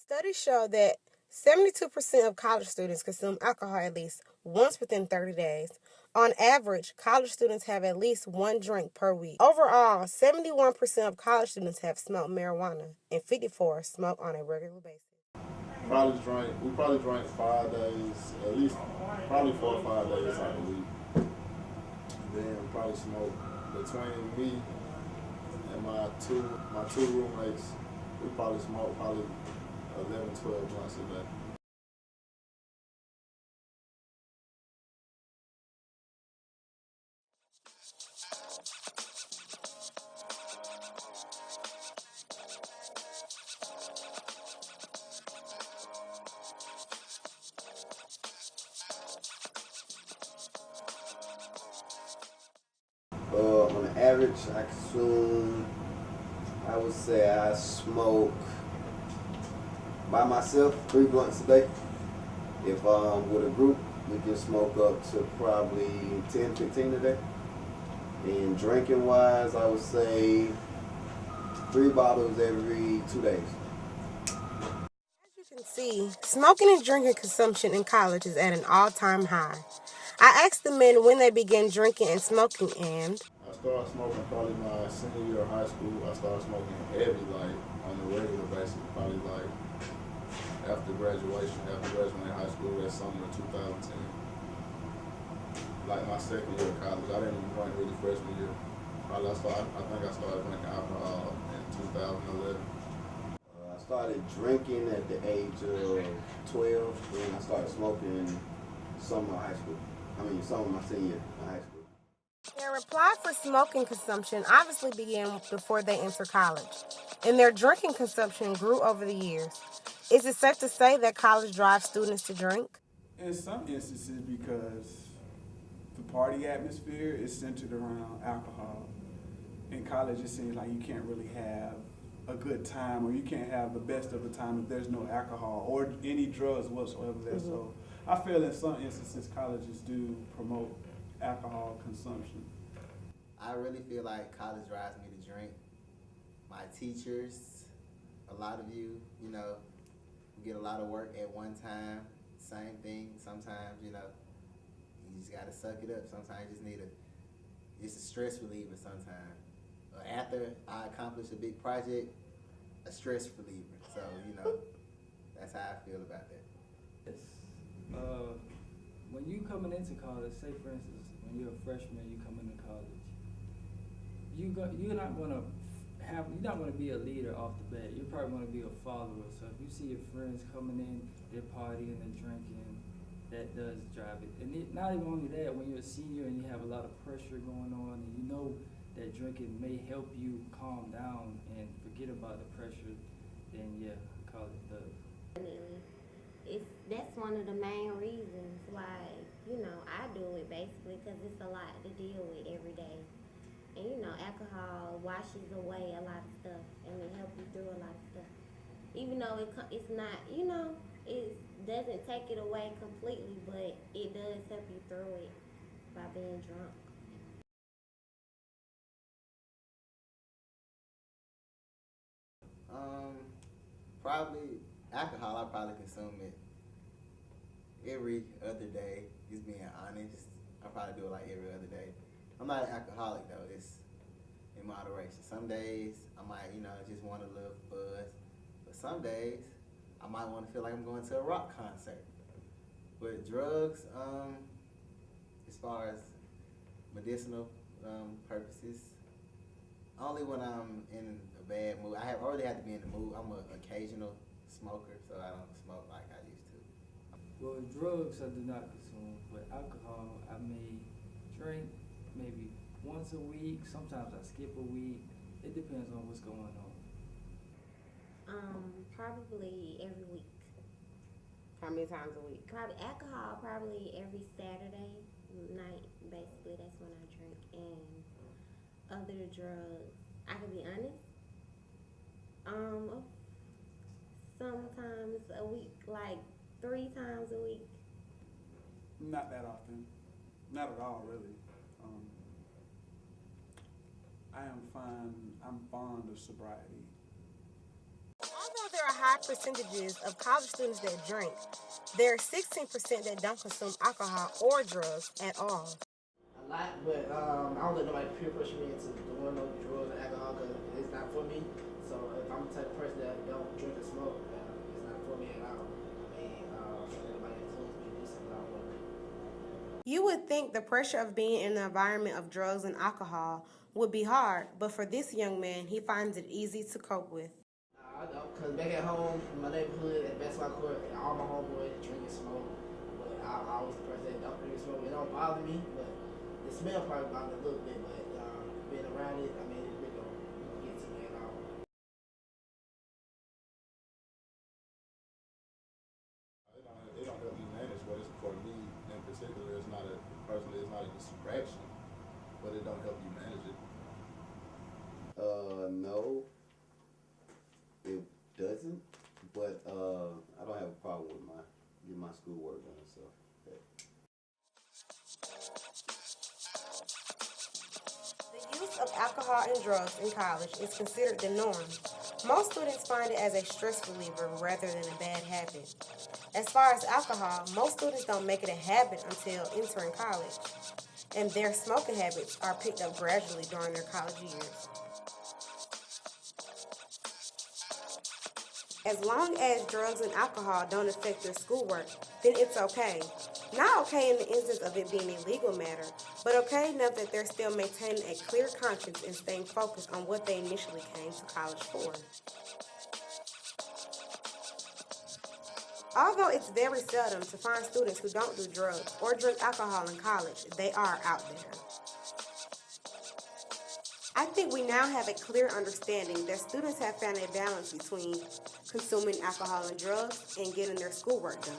Studies show that 72% of college students consume alcohol at least once within 30 days. On average, college students have at least one drink per week. Overall, 71% of college students have smoked marijuana, and 54 smoke on a regular basis. We probably drank 5 days, at least probably 4 or 5 days out of the week. Then we probably smoke between me and my two roommates. We probably smoke 11, 12 blunts a day. On average, I would say I smoke by myself 3 blunts a day. If with a group, we can smoke up to probably 10, 15 a day. And drinking wise, I would say 3 bottles every 2 days. As you can see, smoking and drinking consumption in college is at an all-time high. I asked the men when they began drinking and smoking, and I started smoking probably my senior year of high school. I started smoking heavy, like on a regular basis, probably like after graduating high school that summer of 2010. Like my second year of college, I didn't even drink really freshman year. I think I started drinking alcohol in 2011. I started drinking at the age of 12, and I started smoking summer of my senior year in high school. their reply for smoking consumption obviously began before they entered college, and their drinking consumption grew over the years. Is it safe to say that college drives students to drink? In some instances, because the party atmosphere is centered around alcohol. In college, it seems like you can't really have a good time, or you can't have the best of the time if there's no alcohol or any drugs whatsoever there. Mm-hmm. So I feel in some instances colleges do promote alcohol consumption. I really feel like college drives me to drink. My teachers, a lot of you get a lot of work at one time. Same thing. Sometimes, you just gotta suck it up. Sometimes you just need it's a stress reliever sometimes. After I accomplish a big project, a stress reliever. So, that's how I feel about that. When you coming into college, say for instance, when you're a freshman, you come into college, you're not gonna be a leader off the bat. You're probably gonna be a follower. So if you see your friends coming in, they're partying and drinking, that does drive it. And not even only that, when you're a senior and you have a lot of pressure going on, and you know that drinking may help you calm down and forget about the pressure, then yeah, college does. That's one of the main reasons why, I do it basically, because it's a lot to deal with every day. And, alcohol washes away a lot of stuff and it helps you through a lot of stuff. Even though it's not, it doesn't take it away completely, but it does help you through it by being drunk. Probably alcohol. I probably consume it every other day. Just being honest, I probably do it like every other day. I'm not an alcoholic though. It's in moderation. Some days I might, just want a little buzz, but some days I might want to feel like I'm going to a rock concert. But drugs, as far as medicinal purposes, only when I'm in a bad mood. I already have to be in the mood. I'm an occasional smoker, so I don't smoke like I used to. Well, drugs I do not consume, but alcohol I may drink maybe once a week. Sometimes I skip a week. It depends on what's going on. Probably every week. How many times a week? Probably alcohol, probably every Saturday night. Basically, that's when I drink. And other drugs, I can be honest. Sometimes a week, like 3 times a week. Not that often. Not at all, really. I'm fond of sobriety. Although there are high percentages of college students that drink, there are 16% that don't consume alcohol or drugs at all. A lot, but I don't let nobody peer pressure me into doing no drugs or alcohol because it's not for me. So if I'm the type of person that don't drink or smoke, it's not for me at all. I mean, don't let nobody influence me to do something I don't want to do. You would think the pressure of being in the environment of drugs and alcohol would be hard, but for this young man, he finds it easy to cope with. I don't, because back at home, in my neighborhood, at basketball court, all my homeboys drink and smoke. But I was the person that don't drink and smoke. It don't bother me, but the smell probably bothers me a little bit. But being around it, I mean, it really don't get to me at all. It don't help me manage, but it's for me in particular. It's not a personally. It's not a distraction, but it don't help you manage it. No, it doesn't. But I don't have a problem with getting my schoolwork done. So. The use of alcohol and drugs in college is considered the norm. Most students find it as a stress reliever rather than a bad habit. As far as alcohol, most students don't make it a habit until entering college, and their smoking habits are picked up gradually during their college years. As long as drugs and alcohol don't affect their schoolwork, then it's okay. Not okay in the instance of it being a legal matter, but okay enough that they're still maintaining a clear conscience and staying focused on what they initially came to college for. Although it's very seldom to find students who don't do drugs or drink alcohol in college, they are out there. I think we now have a clear understanding that students have found a balance between consuming alcohol and drugs and getting their schoolwork done.